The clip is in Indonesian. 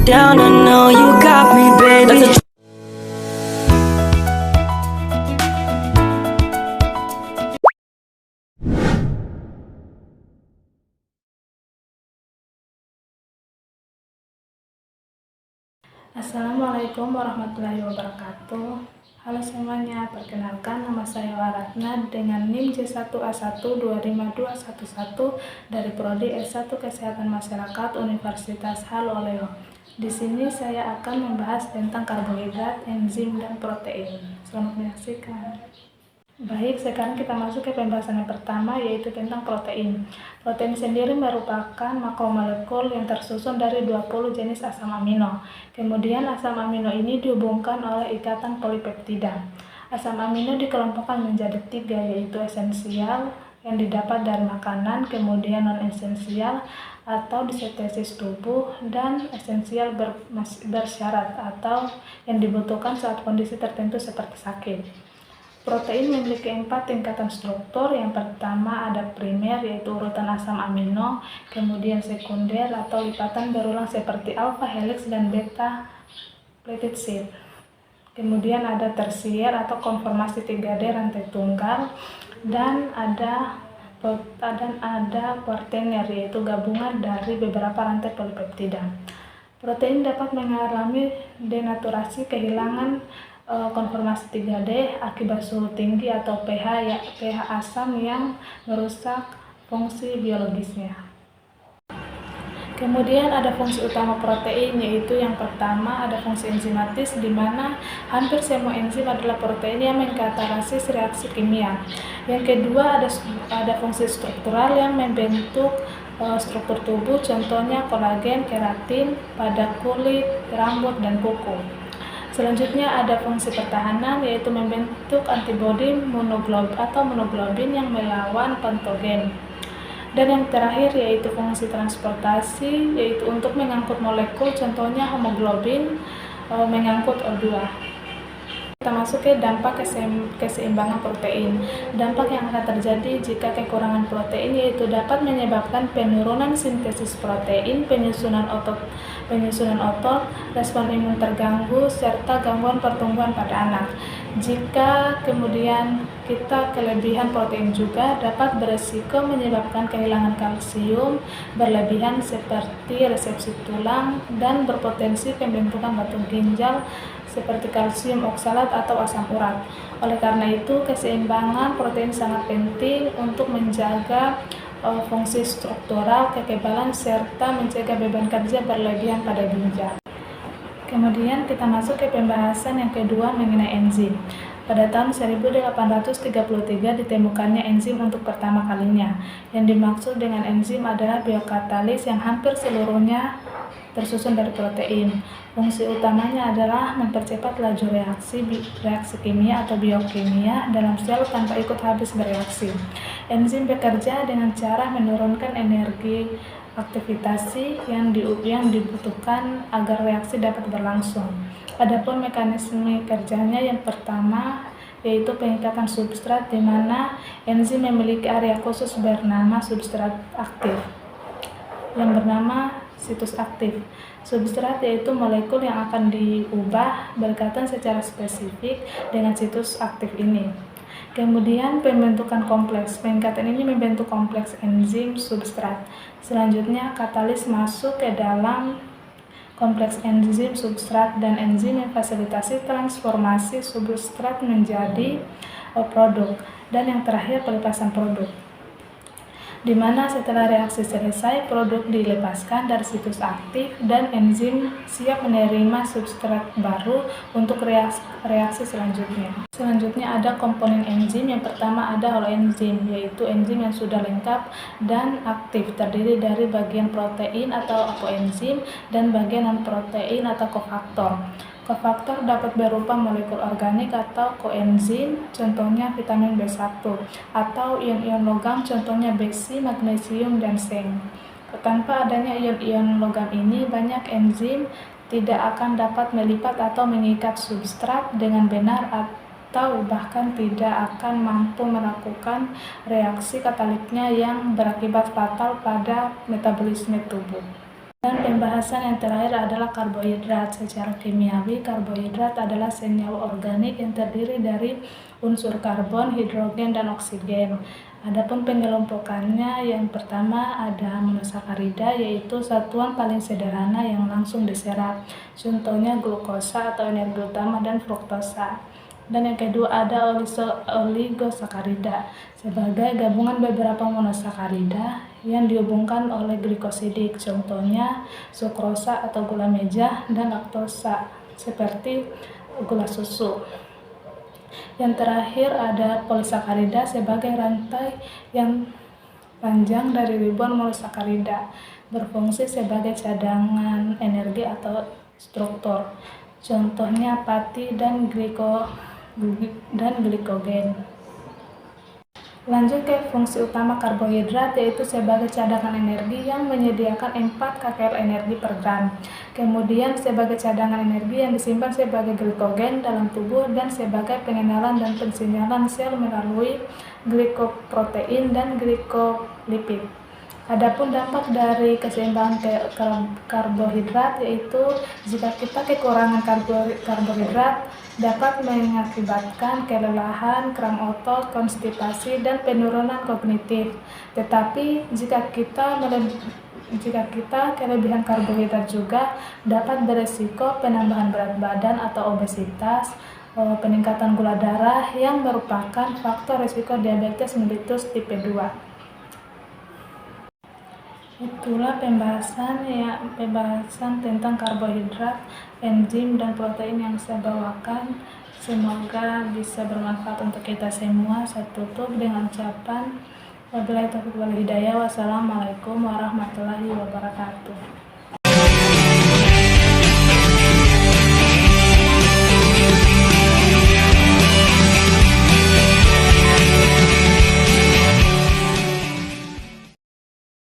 down, I know you got me, baby. Assalamualaikum warahmatullahi wabarakatuh. Halo semuanya, perkenalkan nama saya Waratna dengan NIM J1A1252111 dari Prodi S1 Kesehatan Masyarakat Universitas Haloleo. Di sini saya akan membahas tentang karbohidrat, enzim, dan protein. Selamat menyaksikan. Baik, sekarang kita masuk ke pembahasan yang pertama, yaitu tentang protein. Protein sendiri merupakan makromolekul yang tersusun dari 20 jenis asam amino. Kemudian asam amino ini dihubungkan oleh ikatan polipeptida. Asam amino dikelompokkan menjadi 3, yaitu esensial yang didapat dari makanan, kemudian non-esensial atau disintesis tubuh, dan esensial bersyarat atau yang dibutuhkan saat kondisi tertentu seperti sakit. Protein memiliki 4 tingkatan struktur. Yang pertama ada primer, yaitu urutan asam amino, kemudian sekunder atau lipatan berulang seperti alpha helix dan beta peptide. Kemudian ada tersier atau konformasi 3D rantai tunggal, dan ada kuartener, yaitu gabungan dari beberapa rantai polipeptida. Protein dapat mengalami denaturasi, kehilangan konformasi 3D akibat suhu tinggi atau pH asam yang merusak fungsi biologisnya. Kemudian ada fungsi utama protein, yaitu yang pertama ada fungsi enzimatis, di mana hampir semua enzim adalah protein yang mengkatalisis reaksi kimia. Yang kedua ada fungsi struktural yang membentuk struktur tubuh, contohnya kolagen, keratin pada kulit, rambut, dan kuku. Selanjutnya ada fungsi pertahanan, yaitu membentuk antibodi monoglobin yang melawan patogen. Dan yang terakhir yaitu fungsi transportasi, yaitu untuk mengangkut molekul, contohnya hemoglobin mengangkut O2. Kita masuk ke dampak keseimbangan protein. Dampak yang akan terjadi jika kekurangan protein yaitu dapat menyebabkan penurunan sintesis protein, penyusunan otot, respon imun terganggu, serta gangguan pertumbuhan pada anak. Jika kemudian kita kelebihan protein juga dapat beresiko menyebabkan kehilangan kalsium berlebihan seperti resepsi tulang dan berpotensi pembentukan batu ginjal seperti kalsium oksalat atau asam urat. Oleh karena itu, keseimbangan protein sangat penting untuk menjaga fungsi struktural, kekebalan, serta mencegah beban kerja berlebihan pada ginjal. Kemudian kita masuk ke pembahasan yang kedua mengenai enzim. Pada tahun 1833 ditemukannya enzim untuk pertama kalinya. Yang dimaksud dengan enzim adalah biokatalis yang hampir seluruhnya tersusun dari protein. Fungsi utamanya adalah mempercepat laju reaksi kimia atau biokimia dalam sel tanpa ikut habis bereaksi. Enzim bekerja dengan cara menurunkan energi aktivasi yang dibutuhkan agar reaksi dapat berlangsung. Adapun mekanisme kerjanya yang pertama yaitu pengikatan substrat, di mana enzim memiliki area khusus bernama substrat aktif yang bernama situs aktif. Substrat yaitu molekul yang akan diubah berkaitan secara spesifik dengan situs aktif ini. Kemudian pembentukan kompleks. Pengikatan ini membentuk kompleks enzim substrat. Selanjutnya katalis masuk ke dalam kompleks enzim substrat, dan enzim memfasilitasi transformasi substrat menjadi produk. Dan yang terakhir pelepasan produk, di mana setelah reaksi selesai, produk dilepaskan dari situs aktif dan enzim siap menerima substrat baru untuk reaksi selanjutnya. Selanjutnya ada komponen enzim. Yang pertama ada holoenzim, yaitu enzim yang sudah lengkap dan aktif, terdiri dari bagian protein atau apoenzim dan bagian non-protein atau kofaktor. Kofaktor dapat berupa molekul organik atau koenzim, contohnya vitamin B1, atau ion-ion logam, contohnya besi, magnesium, dan seng. Tanpa adanya ion-ion logam ini, banyak enzim tidak akan dapat melipat atau mengikat substrat dengan benar atau bahkan tidak akan mampu melakukan reaksi kataliknya yang berakibat fatal pada metabolisme tubuh. Dan pembahasan yang terakhir adalah karbohidrat. Secara kimiawi, karbohidrat adalah senyawa organik yang terdiri dari unsur karbon, hidrogen, dan oksigen. Adapun pengelompokannya, yang pertama ada monosakarida, yaitu satuan paling sederhana yang langsung diserap. Contohnya glukosa atau energi utama dan fruktosa. Dan yang kedua ada oligosakarida, sebagai gabungan beberapa monosakarida yang dihubungkan oleh glikosidik. Contohnya sukrosa atau gula meja dan laktosa seperti gula susu. Yang terakhir ada polisakarida, sebagai rantai yang panjang dari ribuan monosakarida, berfungsi sebagai cadangan energi atau struktur. Contohnya pati dan glikogen. Lanjut ke fungsi utama karbohidrat, yaitu sebagai cadangan energi yang menyediakan 4 kcal energi per gram. Kemudian sebagai cadangan energi yang disimpan sebagai glikogen dalam tubuh dan sebagai pengenalan dan pensinyalan sel melalui glikoprotein dan glikolipid. Adapun dampak dari keseimbangan karbohidrat, yaitu jika kita kekurangan karbohidrat dapat mengakibatkan kelelahan, kram otot, konstipasi, dan penurunan kognitif. Tetapi jika kita kelebihan karbohidrat juga dapat beresiko penambahan berat badan atau obesitas, peningkatan gula darah yang merupakan faktor risiko diabetes mellitus tipe 2. Itulah pembahasan tentang karbohidrat, enzim, dan protein yang saya bawakan. Semoga bisa bermanfaat untuk kita semua. Saya tutup dengan ucapan wabillahi taufiq wal hidayah. Wassalamualaikum warahmatullahi wabarakatuh.